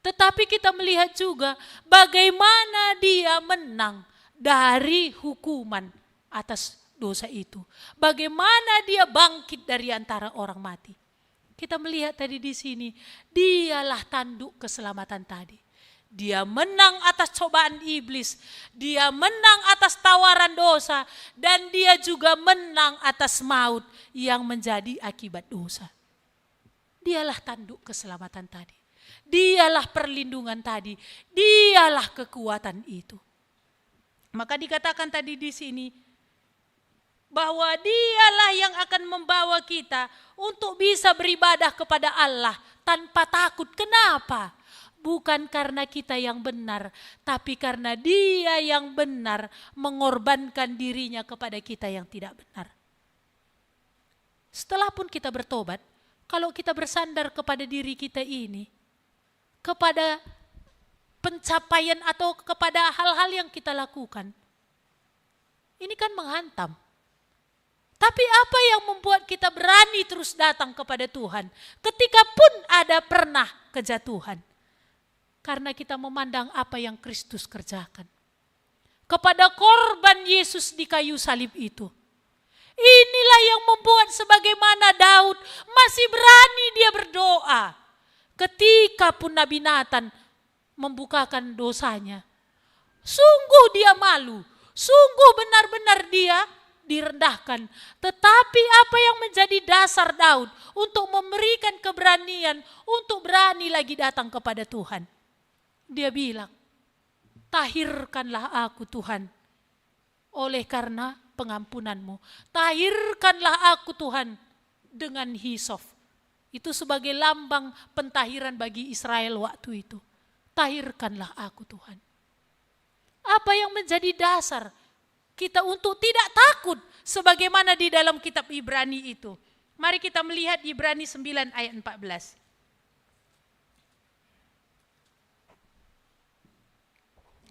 Tetapi kita melihat juga bagaimana Dia menang dari hukuman atas dosa itu. Bagaimana Dia bangkit dari antara orang mati. Kita melihat tadi di sini, Dialah tanduk keselamatan tadi. Dia menang atas cobaan iblis, Dia menang atas tawaran dosa, dan Dia juga menang atas maut yang menjadi akibat dosa. Dialah tanduk keselamatan tadi. Dialah perlindungan tadi. Dialah kekuatan itu. Maka dikatakan tadi di sini bahwa Dialah yang akan membawa kita untuk bisa beribadah kepada Allah tanpa takut. Kenapa? Bukan karena kita yang benar, tapi karena Dia yang benar mengorbankan dirinya kepada kita yang tidak benar. Setelah pun kita bertobat, kalau kita bersandar kepada diri kita ini, kepada pencapaian atau kepada hal-hal yang kita lakukan, ini kan menghantam. Tapi apa yang membuat kita berani terus datang kepada Tuhan ketika pun ada pernah kejatuhan? Karena kita memandang apa yang Kristus kerjakan. Kepada korban Yesus di kayu salib itu. Inilah yang membuat sebagaimana Daud masih berani dia berdoa. Ketika pun Nabi Nathan membukakan dosanya. Sungguh dia malu. Sungguh benar-benar dia direndahkan. Tetapi apa yang menjadi dasar Daud untuk memberikan keberanian untuk berani lagi datang kepada Tuhan? Dia bilang, tahirkanlah aku Tuhan oleh karena pengampunan-Mu. Tahirkanlah aku Tuhan dengan hisop. Itu sebagai lambang pentahiran bagi Israel waktu itu. Tahirkanlah aku Tuhan. Apa yang menjadi dasar kita untuk tidak takut sebagaimana di dalam kitab Ibrani itu? Mari kita melihat Ibrani 9 ayat 14.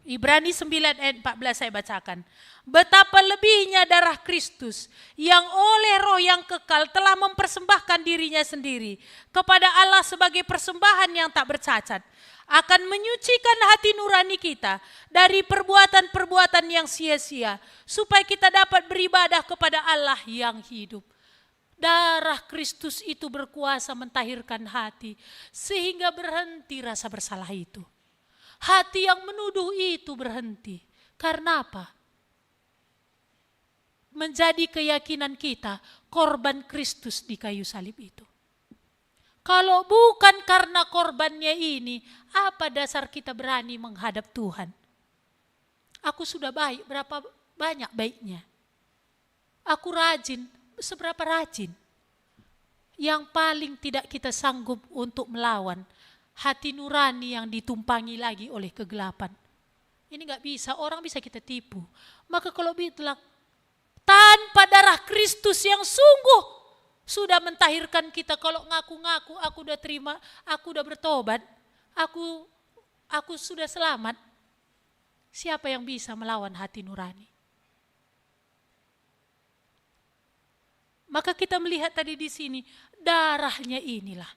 Ibrani 9 ayat 14 saya bacakan. Betapa lebihnya darah Kristus yang oleh roh yang kekal telah mempersembahkan dirinya sendiri kepada Allah sebagai persembahan yang tak bercacat, akan menyucikan hati nurani kita dari perbuatan-perbuatan yang sia-sia, supaya kita dapat beribadah kepada Allah yang hidup. Darah Kristus itu berkuasa mentahirkan hati sehingga berhenti rasa bersalah itu. Hati yang menuduh itu berhenti. Karena apa? Menjadi keyakinan kita korban Kristus di kayu salib itu. Kalau bukan karena korbannya ini, apa dasar kita berani menghadap Tuhan? Aku sudah baik, berapa banyak baiknya? Aku rajin, seberapa rajin? Yang paling tidak kita sanggup untuk melawan, hati nurani yang ditumpangi lagi oleh kegelapan. Ini gak bisa, orang bisa kita tipu. Maka kalau bilang, tanpa darah Kristus yang sungguh sudah mentahirkan kita, kalau ngaku-ngaku aku udah terima, aku udah bertobat, aku sudah selamat. Siapa yang bisa melawan hati nurani? Maka kita melihat tadi di sini, darahnya inilah.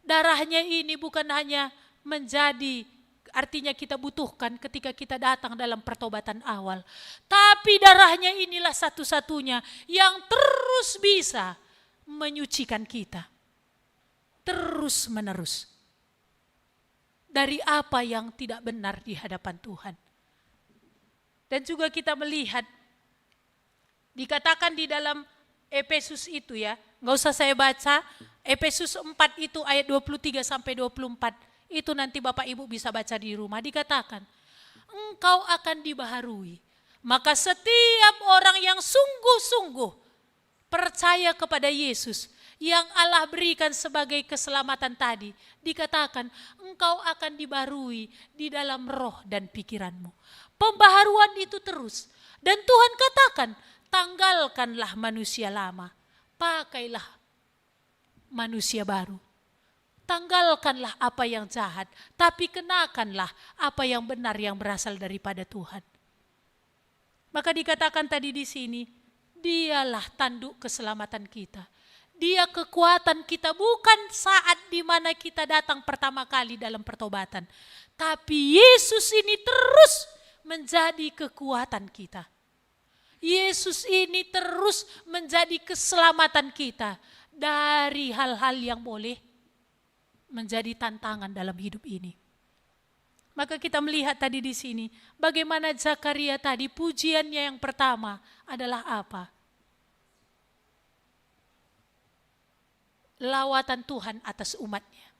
Darahnya ini bukan hanya menjadi, artinya kita butuhkan ketika kita datang dalam pertobatan awal. Tapi darahnya inilah satu-satunya yang terus bisa menyucikan kita. Terus menerus. Dari apa yang tidak benar di hadapan Tuhan. Dan juga kita melihat, dikatakan di dalam Efesus itu ya, nggak usah saya baca, Efesus 4 itu ayat 23 sampai 24, itu nanti Bapak Ibu bisa baca di rumah, dikatakan, engkau akan dibaharui, maka setiap orang yang sungguh-sungguh percaya kepada Yesus, yang Allah berikan sebagai keselamatan tadi, dikatakan engkau akan dibaharui di dalam roh dan pikiranmu. Pembaharuan itu terus, dan Tuhan katakan, tanggalkanlah manusia lama, pakailah manusia baru. Tanggalkanlah apa yang jahat, tapi kenakanlah apa yang benar yang berasal daripada Tuhan. Maka dikatakan tadi di sini, dialah tanduk keselamatan kita. Dia kekuatan kita, bukan saat dimana kita datang pertama kali dalam pertobatan. Tapi Yesus ini terus menjadi kekuatan kita. Yesus ini terus menjadi keselamatan kita dari hal-hal yang boleh menjadi tantangan dalam hidup ini. Maka kita melihat tadi di sini bagaimana Zakaria tadi, pujiannya yang pertama adalah apa? Lawatan Tuhan atas umatnya.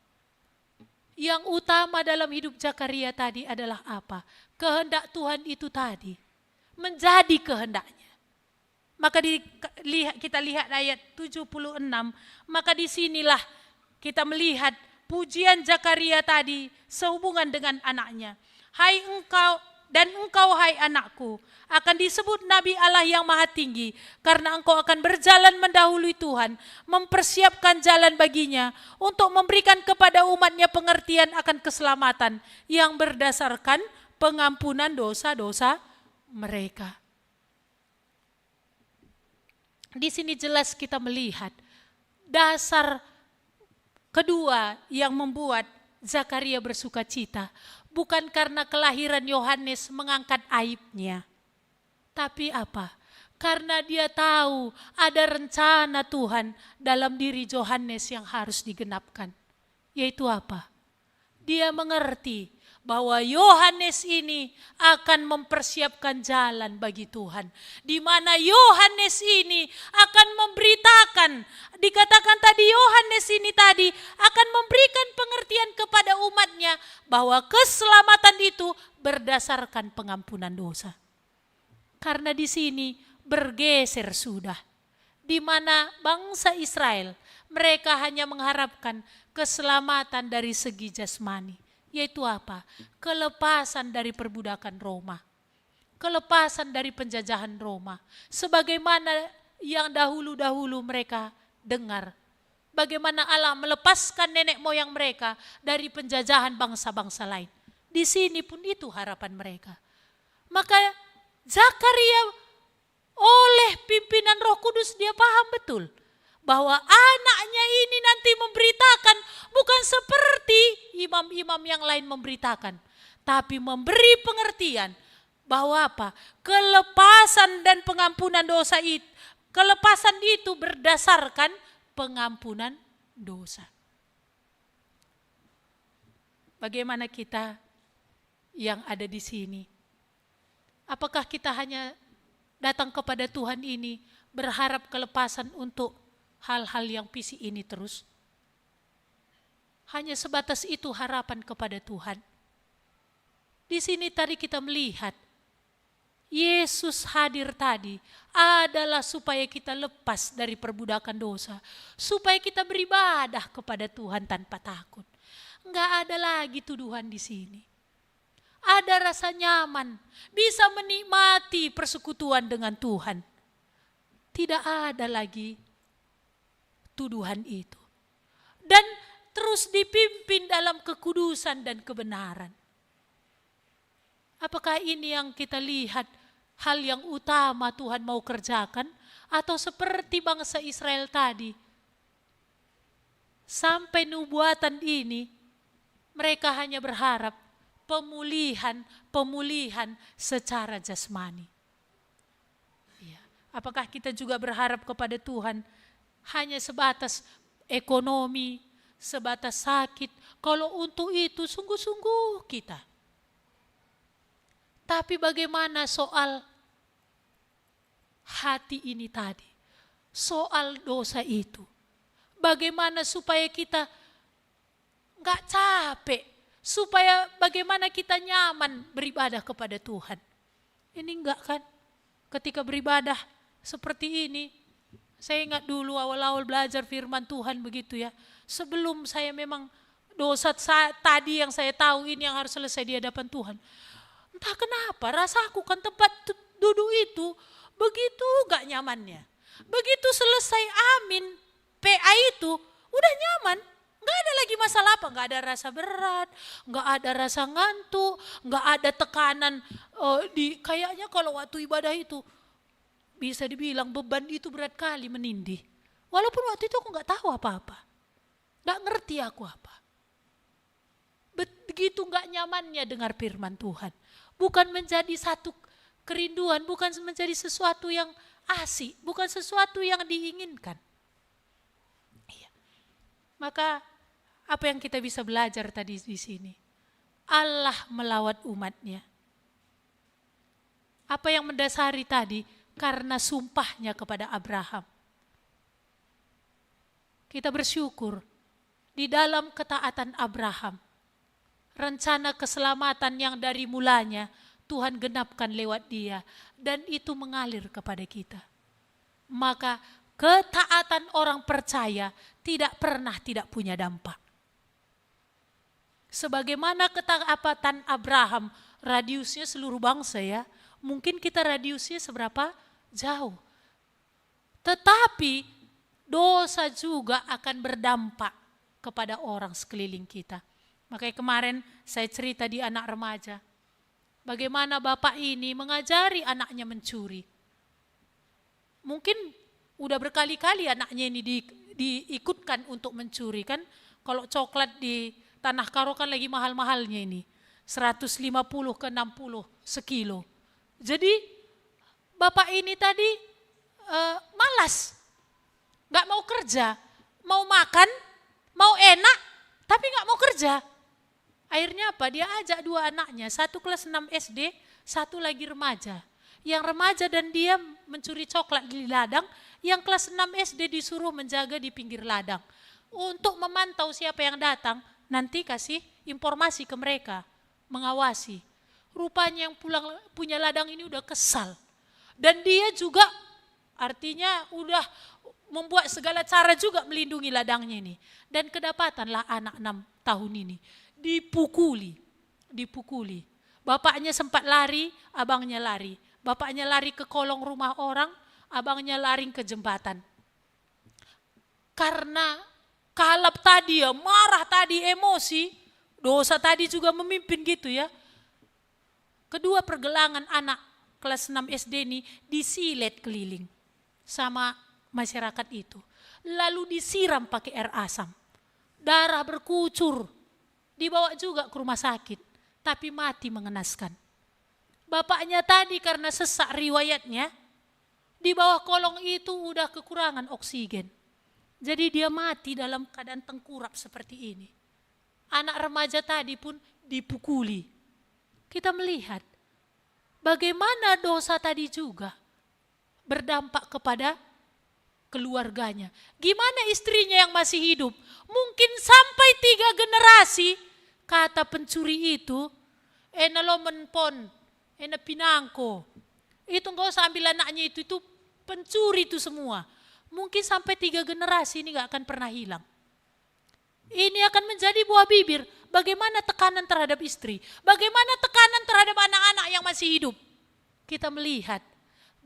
Yang utama dalam hidup Zakaria tadi adalah apa? Kehendak Tuhan itu tadi menjadi kehendaknya. Maka kita lihat ayat 76, maka disinilah kita melihat pujian Zakaria tadi sehubungan dengan anaknya. Hai engkau, dan engkau hai anakku, akan disebut Nabi Allah yang Maha Tinggi, karena engkau akan berjalan mendahului Tuhan, mempersiapkan jalan baginya, untuk memberikan kepada umatnya pengertian akan keselamatan, yang berdasarkan pengampunan dosa-dosa mereka. Di sini jelas kita melihat dasar kedua yang membuat Zakaria bersuka cita, bukan karena kelahiran Yohanes mengangkat aibnya. Tapi apa? Karena dia tahu ada rencana Tuhan dalam diri Yohanes yang harus digenapkan. Yaitu apa? Dia mengerti bahwa Yohanes ini akan mempersiapkan jalan bagi Tuhan. Di mana Yohanes ini akan memberitakan, dikatakan tadi Yohanes ini tadi akan memberikan pengertian kepada umatnya bahwa keselamatan itu berdasarkan pengampunan dosa. Karena di sini bergeser sudah, di mana bangsa Israel mereka hanya mengharapkan keselamatan dari segi jasmani. Yaitu apa? Kelepasan dari perbudakan Roma. Kelepasan dari penjajahan Roma. Sebagaimana yang dahulu-dahulu mereka dengar. Bagaimana Allah melepaskan nenek moyang mereka dari penjajahan bangsa-bangsa lain. Di sini pun itu harapan mereka. Maka Zakaria oleh pimpinan Roh Kudus dia paham betul bahwa anaknya ini nanti memberitakan bukan seperti imam-imam yang lain memberitakan, tapi memberi pengertian bahwa apa? Kelepasan dan pengampunan dosa itu, kelepasan itu berdasarkan pengampunan dosa. Bagaimana kita yang ada di sini? Apakah kita hanya datang kepada Tuhan ini berharap kelepasan untuk hal-hal yang fisik ini terus? Hanya sebatas itu harapan kepada Tuhan. Di sini tadi kita melihat Yesus hadir tadi adalah supaya kita lepas dari perbudakan dosa. Supaya kita beribadah kepada Tuhan tanpa takut. Enggak ada lagi tuduhan di sini. Ada rasa nyaman, bisa menikmati persekutuan dengan Tuhan. Tidak ada lagi tuduhan itu. Dan terus dipimpin dalam kekudusan dan kebenaran. Apakah ini yang kita lihat hal yang utama Tuhan mau kerjakan? Atau seperti bangsa Israel tadi, sampai nubuatan ini mereka hanya berharap pemulihan secara jasmani. Ya. Apakah kita juga berharap kepada Tuhan hanya sebatas ekonomi, sebatas sakit? Kalau untuk itu sungguh-sungguh kita. Tapi bagaimana soal hati ini tadi? Soal dosa itu. Bagaimana supaya kita nggak capek? Supaya bagaimana kita nyaman beribadah kepada Tuhan? Ini enggak kan? Ketika beribadah seperti ini, saya ingat dulu awal-awal belajar firman Tuhan begitu ya. Sebelum saya memang dosa tadi yang saya tahu ini yang harus selesai di hadapan Tuhan. Entah kenapa rasaku kan tempat duduk itu begitu gak nyamannya. Begitu selesai amin, PA itu udah nyaman. Gak ada lagi masalah apa, gak ada rasa berat, gak ada rasa ngantuk, gak ada tekanan. Kayaknya kalau waktu ibadah itu bisa dibilang beban itu berat kali menindih. Walaupun waktu itu aku gak tahu apa-apa. Gak ngerti aku apa. Begitu gak nyamannya dengar firman Tuhan. Bukan menjadi satu kerinduan, bukan menjadi sesuatu yang asik, bukan sesuatu yang diinginkan. Iya. Maka apa yang kita bisa belajar tadi di sini? Allah melawat umatnya. Apa yang mendasari tadi? Karena sumpahnya kepada Abraham. Kita bersyukur di dalam ketaatan Abraham. Rencana keselamatan yang dari mulanya Tuhan genapkan lewat dia. Dan itu mengalir kepada kita. Maka ketaatan orang percaya tidak pernah tidak punya dampak. Sebagaimana ketaatan Abraham, radiusnya seluruh bangsa ya. Mungkin kita radiusnya seberapa jauh. Tetapi dosa juga akan berdampak kepada orang sekeliling kita. Makanya kemarin saya cerita di anak remaja. Bagaimana bapak ini mengajari anaknya mencuri. Mungkin udah berkali-kali anaknya ini diikutkan untuk mencuri kan. Kalau coklat di Tanah Karo kan lagi mahal-mahalnya ini. 150 ke 60 sekilo. Jadi bapak ini tadi malas. Gak mau kerja. Mau makan, mau enak, tapi gak mau kerja. Akhirnya apa? Dia ajak dua anaknya, satu kelas 6 SD, satu lagi remaja. Yang remaja dan dia mencuri coklat di ladang, yang kelas 6 SD disuruh menjaga di pinggir ladang. Untuk memantau siapa yang datang, nanti kasih informasi ke mereka, mengawasi. Rupanya yang punya ladang ini udah kesal. Dan dia juga artinya udah membuat segala cara juga melindungi ladangnya ini. Dan kedapatanlah anak 6 tahun ini. Dipukuli. Bapaknya sempat lari, abangnya lari. Bapaknya lari ke kolong rumah orang, abangnya lari ke jembatan. Karena kalap tadi ya, marah tadi, emosi, dosa tadi juga memimpin gitu ya. Kedua pergelangan anak kelas 6 SD ini disilet keliling sama masyarakat itu. Lalu disiram pakai air asam. Darah berkucur. Dibawa juga ke rumah sakit, tapi mati mengenaskan. Bapaknya tadi karena sesak riwayatnya, di bawah kolong itu udah kekurangan oksigen. Jadi dia mati dalam keadaan tengkurap seperti ini. Anak remaja tadi pun dipukuli. Kita melihat bagaimana dosa tadi juga berdampak kepada keluarganya. Gimana istrinya yang masih hidup? Mungkin sampai 3 generasi, kata pencuri itu, nalomen pon, pinangko. Itu enggak usah ambil anaknya itu pencuri itu semua. Mungkin sampai 3 generasi ini gak akan pernah hilang. Ini akan menjadi buah bibir. Bagaimana tekanan terhadap istri? Bagaimana tekanan terhadap anak-anak yang masih hidup? Kita melihat,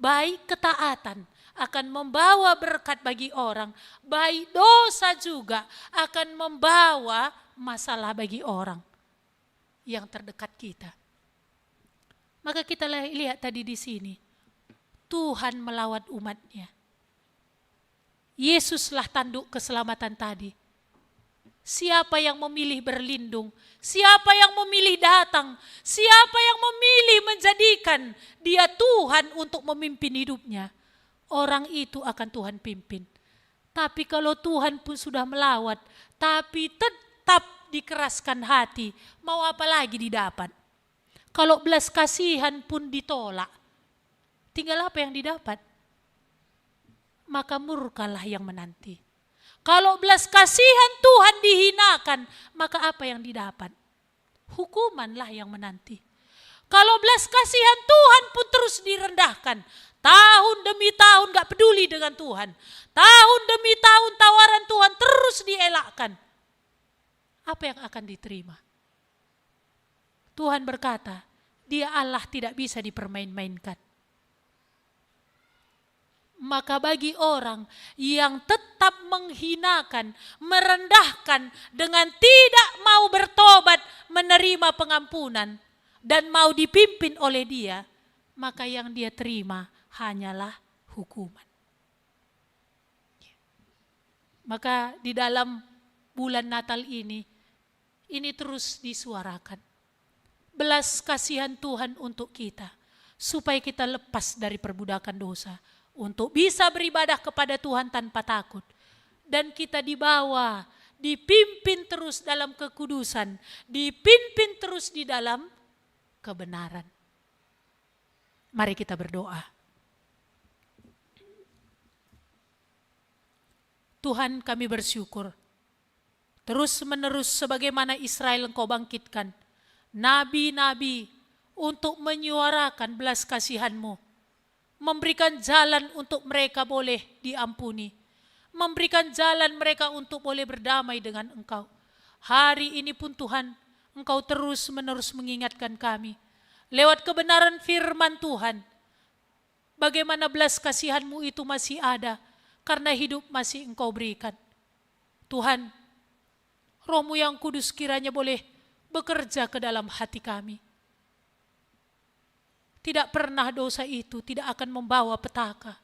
baik ketaatan akan membawa berkat bagi orang, baik dosa juga akan membawa masalah bagi orang yang terdekat kita. Maka kita lihat tadi di sini, Tuhan melawat umatnya. Yesuslah tanduk keselamatan tadi. Siapa yang memilih berlindung? Siapa yang memilih datang? Siapa yang memilih menjadikan dia Tuhan untuk memimpin hidupnya? Orang itu akan Tuhan pimpin. Tapi kalau Tuhan pun sudah melawat, tapi tetap dikeraskan hati, mau apa lagi didapat? Kalau belas kasihan pun ditolak, tinggal apa yang didapat? Maka murkalah yang menanti. Kalau belas kasihan Tuhan dihinakan, maka apa yang didapat? Hukumanlah yang menanti. Kalau belas kasihan Tuhan pun terus direndahkan, tahun demi tahun gak peduli dengan Tuhan, tahun demi tahun tawaran Tuhan terus dielakkan, apa yang akan diterima? Tuhan berkata, Dia Allah tidak bisa dipermain-mainkan. Maka bagi orang yang tetap menghinakan, merendahkan dengan tidak mau bertobat, menerima pengampunan, dan mau dipimpin oleh Dia, maka yang dia terima hanyalah hukuman. Maka di dalam bulan Natal ini terus disuarakan. Belas kasihan Tuhan untuk kita, supaya kita lepas dari perbudakan dosa, untuk bisa beribadah kepada Tuhan tanpa takut. Dan kita dibawa, dipimpin terus dalam kekudusan, dipimpin terus di dalam kebenaran. Mari kita berdoa. Tuhan, kami bersyukur, terus menerus sebagaimana Israel Engkau bangkitkan nabi-nabi untuk menyuarakan belas kasihan-Mu, memberikan jalan untuk mereka boleh diampuni, memberikan jalan mereka untuk boleh berdamai dengan Engkau. Hari ini pun Tuhan, Engkau terus menerus mengingatkan kami lewat kebenaran firman Tuhan, bagaimana belas kasihan-Mu itu masih ada karena hidup masih Engkau berikan. Tuhan, Roh-Mu yang kudus kiranya boleh bekerja ke dalam hati kami. Tidak pernah dosa itu tidak akan membawa petaka.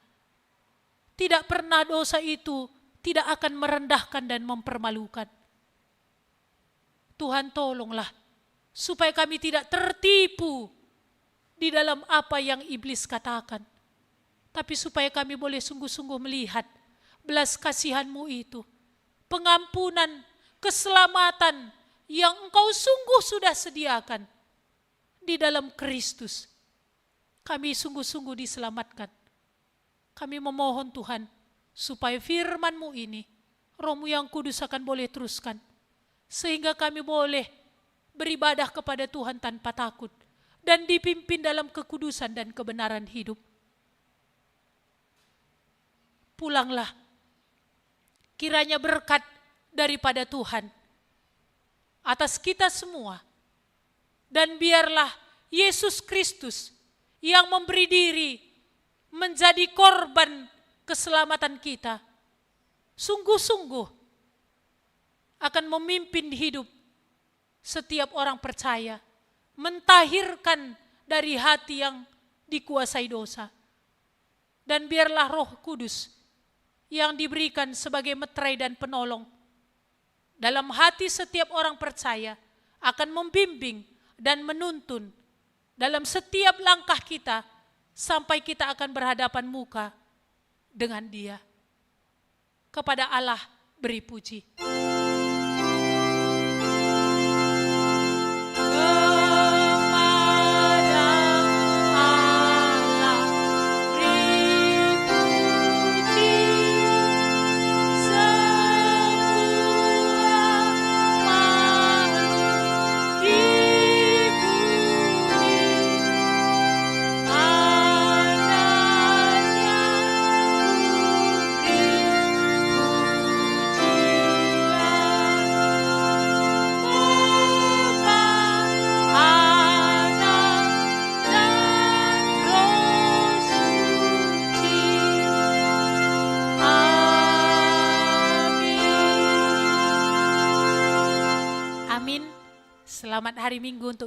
Tidak pernah dosa itu tidak akan merendahkan dan mempermalukan. Tuhan, tolonglah supaya kami tidak tertipu di dalam apa yang iblis katakan. Tapi supaya kami boleh sungguh-sungguh melihat belas kasihan-Mu itu, pengampunan, keselamatan yang Engkau sungguh sudah sediakan di dalam Kristus. Kami sungguh-sungguh diselamatkan. Kami memohon Tuhan, supaya firman-Mu ini, Roh-Mu yang kudus akan boleh teruskan, sehingga kami boleh beribadah kepada Tuhan tanpa takut, dan dipimpin dalam kekudusan dan kebenaran hidup. Pulanglah, kiranya berkat daripada Tuhan atas kita semua, dan biarlah Yesus Kristus yang memberi diri menjadi korban keselamatan kita, sungguh-sungguh akan memimpin hidup setiap orang percaya, mentahirkan dari hati yang dikuasai dosa. Dan biarlah Roh Kudus yang diberikan sebagai meterai dan penolong dalam hati setiap orang percaya akan membimbing dan menuntun dalam setiap langkah kita sampai kita akan berhadapan muka dengan Dia. Kepada Allah beri puji. Selamat hari Minggu untuk